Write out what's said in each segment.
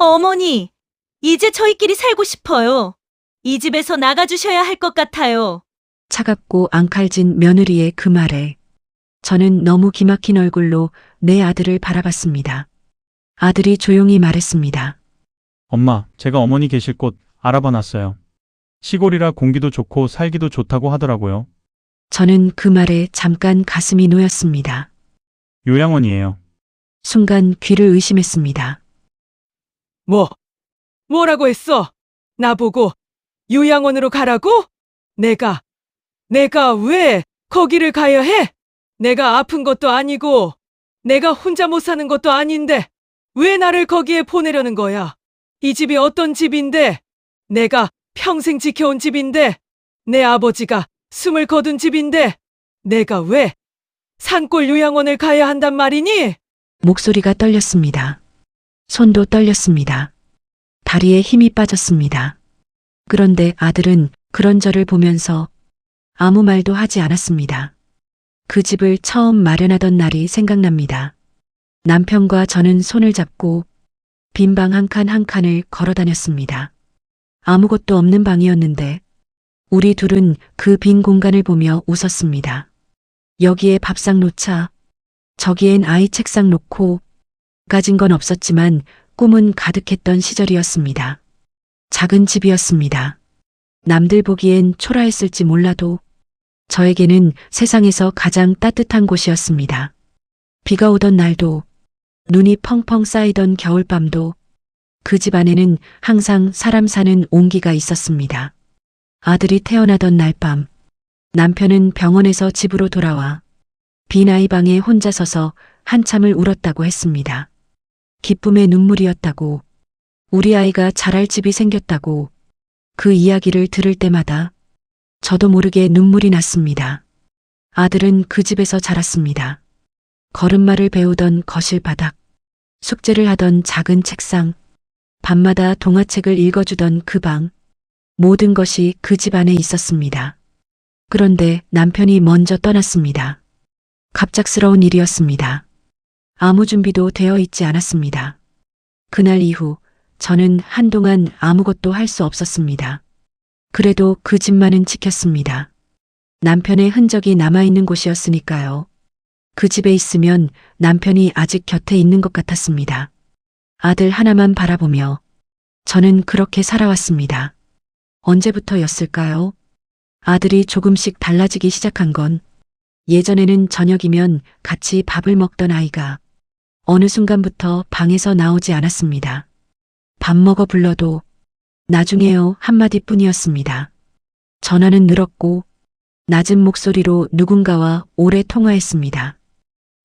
어머니, 이제 저희끼리 살고 싶어요. 이 집에서 나가주셔야 할 것 같아요. 차갑고 앙칼진 며느리의 그 말에 저는 너무 기막힌 얼굴로 내 아들을 바라봤습니다. 아들이 조용히 말했습니다. 엄마, 제가 어머니 계실 곳 알아봐 놨어요. 시골이라 공기도 좋고 살기도 좋다고 하더라고요. 저는 그 말에 잠깐 가슴이 놓였습니다. 요양원이에요. 순간 귀를 의심했습니다. 뭐라고 했어? 나보고 요양원으로 가라고? 내가 왜 거기를 가야 해? 내가 아픈 것도 아니고, 내가 혼자 못 사는 것도 아닌데, 왜 나를 거기에 보내려는 거야? 이 집이 어떤 집인데? 내가 평생 지켜온 집인데, 내 아버지가 숨을 거둔 집인데, 내가 왜 산골 요양원을 가야 한단 말이니? 목소리가 떨렸습니다. 손도 떨렸습니다. 다리에 힘이 빠졌습니다. 그런데 아들은 그런 저를 보면서 아무 말도 하지 않았습니다. 그 집을 처음 마련하던 날이 생각납니다. 남편과 저는 손을 잡고 빈 방 한 칸 한 칸을 걸어 다녔습니다. 아무것도 없는 방이었는데 우리 둘은 그 빈 공간을 보며 웃었습니다. 여기에 밥상 놓자, 저기엔 아이 책상 놓고, 가진 건 없었지만 꿈은 가득했던 시절이었습니다. 작은 집이었습니다. 남들 보기엔 초라했을지 몰라도 저에게는 세상에서 가장 따뜻한 곳이었습니다. 비가 오던 날도, 눈이 펑펑 쌓이던 겨울밤도 그 집 안에는 항상 사람 사는 온기가 있었습니다. 아들이 태어나던 날 밤, 남편은 병원에서 집으로 돌아와 빈 아이 방에 혼자 서서 한참을 울었다고 했습니다. 기쁨의 눈물이었다고, 우리 아이가 자랄 집이 생겼다고, 그 이야기를 들을 때마다 저도 모르게 눈물이 났습니다. 아들은 그 집에서 자랐습니다. 걸음마를 배우던 거실 바닥, 숙제를 하던 작은 책상, 밤마다 동화책을 읽어주던 그 방, 모든 것이 그 집 안에 있었습니다. 그런데 남편이 먼저 떠났습니다. 갑작스러운 일이었습니다. 아무 준비도 되어 있지 않았습니다. 그날 이후 저는 한동안 아무것도 할 수 없었습니다. 그래도 그 집만은 지켰습니다. 남편의 흔적이 남아있는 곳이었으니까요. 그 집에 있으면 남편이 아직 곁에 있는 것 같았습니다. 아들 하나만 바라보며 저는 그렇게 살아왔습니다. 언제부터였을까요? 아들이 조금씩 달라지기 시작한 건 예전에는 저녁이면 같이 밥을 먹던 아이가 어느 순간부터 방에서 나오지 않았습니다. 밥 먹어 불러도 나중에요 한마디뿐이었습니다. 전화는 늘었고 낮은 목소리로 누군가와 오래 통화했습니다.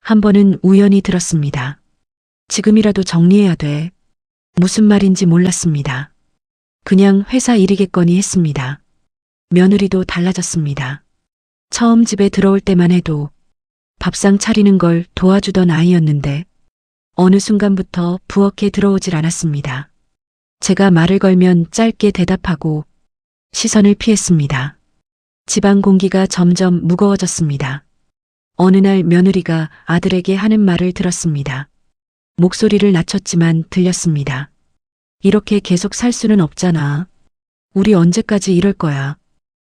한 번은 우연히 들었습니다. 지금이라도 정리해야 돼. 무슨 말인지 몰랐습니다. 그냥 회사 일이겠거니 했습니다. 며느리도 달라졌습니다. 처음 집에 들어올 때만 해도 밥상 차리는 걸 도와주던 아이였는데 어느 순간부터 부엌에 들어오질 않았습니다. 제가 말을 걸면 짧게 대답하고 시선을 피했습니다. 집안 공기가 점점 무거워졌습니다. 어느 날 며느리가 아들에게 하는 말을 들었습니다. 목소리를 낮췄지만 들렸습니다. 이렇게 계속 살 수는 없잖아. 우리 언제까지 이럴 거야.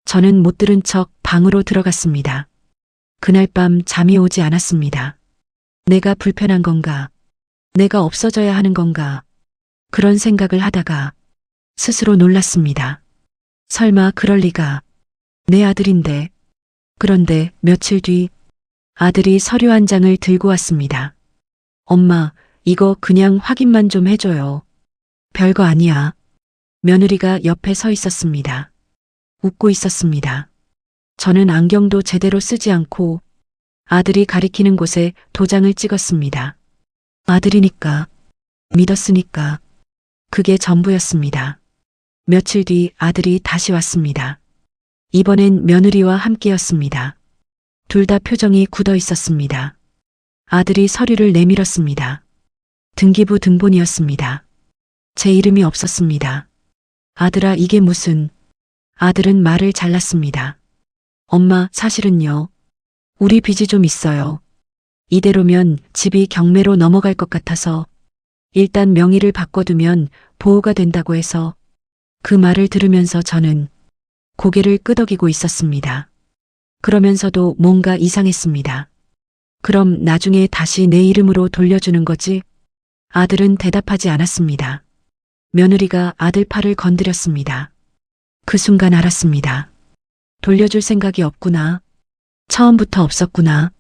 저는 못 들은 척 방으로 들어갔습니다. 그날 밤 잠이 오지 않았습니다. 내가 불편한 건가? 내가 없어져야 하는 건가? 그런 생각을 하다가 스스로 놀랐습니다. 설마 그럴 리가. 내 아들인데. 그런데 며칠 뒤 아들이 서류 한 장을 들고 왔습니다. 엄마, 이거 그냥 확인만 좀 해줘요. 별거 아니야. 며느리가 옆에 서 있었습니다. 웃고 있었습니다. 저는 안경도 제대로 쓰지 않고 아들이 가리키는 곳에 도장을 찍었습니다. 아들이니까, 믿었으니까. 그게 전부였습니다. 며칠 뒤 아들이 다시 왔습니다. 이번엔 며느리와 함께였습니다. 둘 다 표정이 굳어 있었습니다. 아들이 서류를 내밀었습니다. 등기부 등본이었습니다. 제 이름이 없었습니다. 아들아, 이게 무슨... 아들은 말을 잘랐습니다. 엄마, 사실은요. 우리 빚이 좀 있어요. 이대로면 집이 경매로 넘어갈 것 같아서 일단 명의를 바꿔두면 보호가 된다고 해서 그 말을 들으면서 저는 고개를 끄덕이고 있었습니다. 그러면서도 뭔가 이상했습니다. 그럼 나중에 다시 내 이름으로 돌려주는 거지? 아들은 대답하지 않았습니다. 며느리가 아들 팔을 건드렸습니다. 그 순간 알았습니다. 돌려줄 생각이 없구나. 처음부터 없었구나.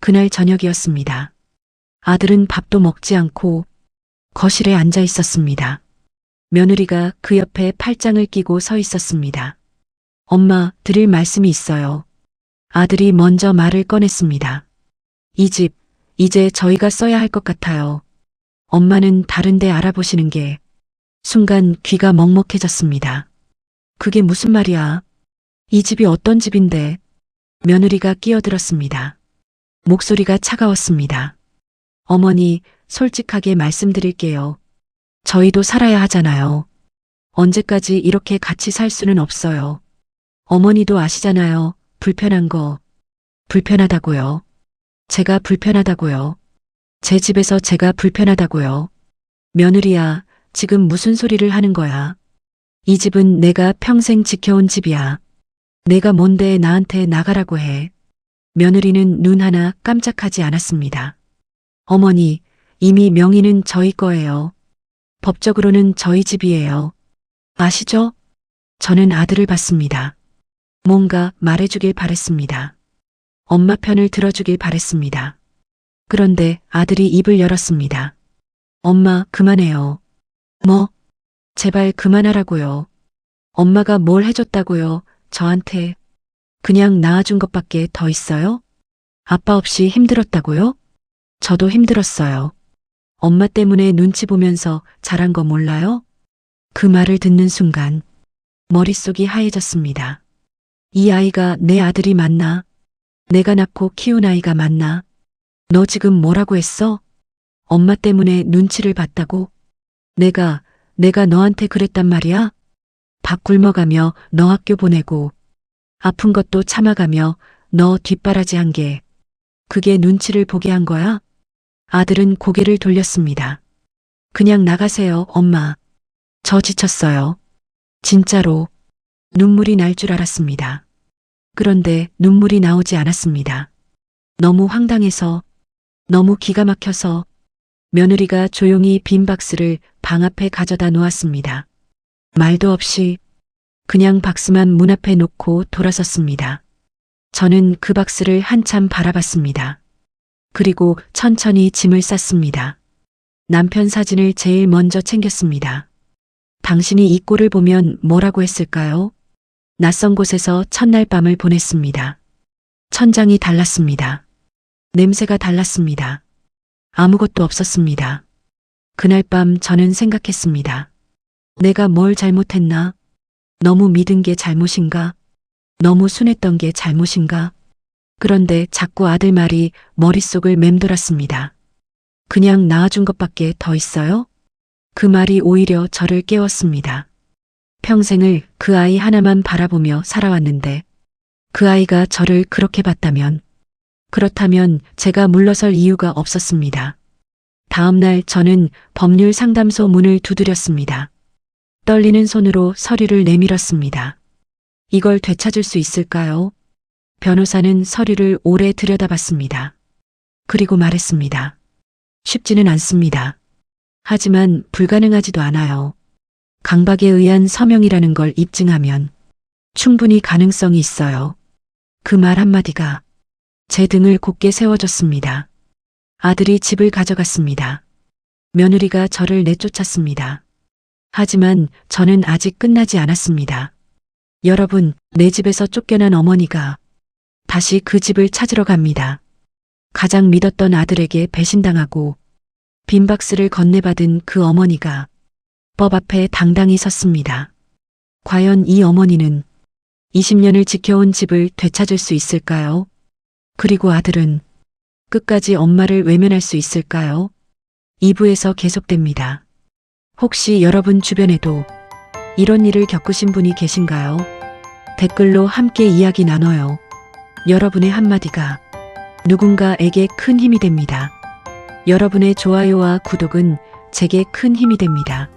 그날 저녁이었습니다. 아들은 밥도 먹지 않고 거실에 앉아 있었습니다. 며느리가 그 옆에 팔짱을 끼고 서 있었습니다. 엄마, 드릴 말씀이 있어요. 아들이 먼저 말을 꺼냈습니다. 이 집, 이제 저희가 써야 할 것 같아요. 엄마는 다른 데 알아보시는 게 순간 귀가 먹먹해졌습니다. 그게 무슨 말이야? 이 집이 어떤 집인데? 며느리가 끼어들었습니다. 목소리가 차가웠습니다. 어머니, 솔직하게 말씀드릴게요. 저희도 살아야 하잖아요. 언제까지 이렇게 같이 살 수는 없어요. 어머니도 아시잖아요. 불편한 거. 불편하다고요. 제가 불편하다고요. 제 집에서 제가 불편하다고요. 며느리야, 지금 무슨 소리를 하는 거야? 이 집은 내가 평생 지켜온 집이야. 내가 뭔데 나한테 나가라고 해. 며느리는 눈 하나 깜짝하지 않았습니다. 어머니, 이미 명의는 저희 거예요. 법적으로는 저희 집이에요. 아시죠? 저는 아들을 봤습니다. 뭔가 말해주길 바랬습니다. 엄마 편을 들어주길 바랬습니다. 그런데 아들이 입을 열었습니다. 엄마, 그만해요. 뭐? 제발 그만하라고요. 엄마가 뭘 해줬다고요, 저한테. 그냥 낳아준 것밖에 더 있어요? 아빠 없이 힘들었다고요? 저도 힘들었어요. 엄마 때문에 눈치 보면서 자란 거 몰라요? 그 말을 듣는 순간 머릿속이 하얘졌습니다. 이 아이가 내 아들이 맞나? 내가 낳고 키운 아이가 맞나? 너 지금 뭐라고 했어? 엄마 때문에 눈치를 봤다고? 내가 너한테 그랬단 말이야? 밥 굶어가며 너 학교 보내고 아픈 것도 참아가며 너 뒷바라지 한 게 그게 눈치를 보게 한 거야? 아들은 고개를 돌렸습니다. 그냥 나가세요, 엄마. 저 지쳤어요. 진짜로 눈물이 날 줄 알았습니다. 그런데 눈물이 나오지 않았습니다. 너무 황당해서, 너무 기가 막혀서 며느리가 조용히 빈 박스를 방 앞에 가져다 놓았습니다. 말도 없이 그냥 박스만 문 앞에 놓고 돌아섰습니다. 저는 그 박스를 한참 바라봤습니다. 그리고 천천히 짐을 쌌습니다. 남편 사진을 제일 먼저 챙겼습니다. 당신이 이 꼴을 보면 뭐라고 했을까요? 낯선 곳에서 첫날 밤을 보냈습니다. 천장이 달랐습니다. 냄새가 달랐습니다. 아무것도 없었습니다. 그날 밤 저는 생각했습니다. 내가 뭘 잘못했나? 너무 믿은 게 잘못인가? 너무 순했던 게 잘못인가? 그런데 자꾸 아들 말이 머릿속을 맴돌았습니다. 그냥 낳아준 것밖에 더 있어요? 그 말이 오히려 저를 깨웠습니다. 평생을 그 아이 하나만 바라보며 살아왔는데 그 아이가 저를 그렇게 봤다면, 그렇다면 제가 물러설 이유가 없었습니다. 다음 날 저는 법률 상담소 문을 두드렸습니다. 떨리는 손으로 서류를 내밀었습니다. 이걸 되찾을 수 있을까요? 변호사는 서류를 오래 들여다봤습니다. 그리고 말했습니다. 쉽지는 않습니다. 하지만 불가능하지도 않아요. 강박에 의한 서명이라는 걸 입증하면 충분히 가능성이 있어요. 그 말 한마디가 제 등을 곧게 세워줬습니다. 아들이 집을 가져갔습니다. 며느리가 저를 내쫓았습니다. 하지만 저는 아직 끝나지 않았습니다. 여러분, 내 집에서 쫓겨난 어머니가 다시 그 집을 찾으러 갑니다. 가장 믿었던 아들에게 배신당하고 빈 박스를 건네받은 그 어머니가 법 앞에 당당히 섰습니다. 과연 이 어머니는 20년을 지켜온 집을 되찾을 수 있을까요? 그리고 아들은 끝까지 엄마를 외면할 수 있을까요? 2부에서 계속됩니다. 혹시 여러분 주변에도 이런 일을 겪으신 분이 계신가요? 댓글로 함께 이야기 나눠요. 여러분의 한마디가 누군가에게 큰 힘이 됩니다. 여러분의 좋아요와 구독은 제게 큰 힘이 됩니다.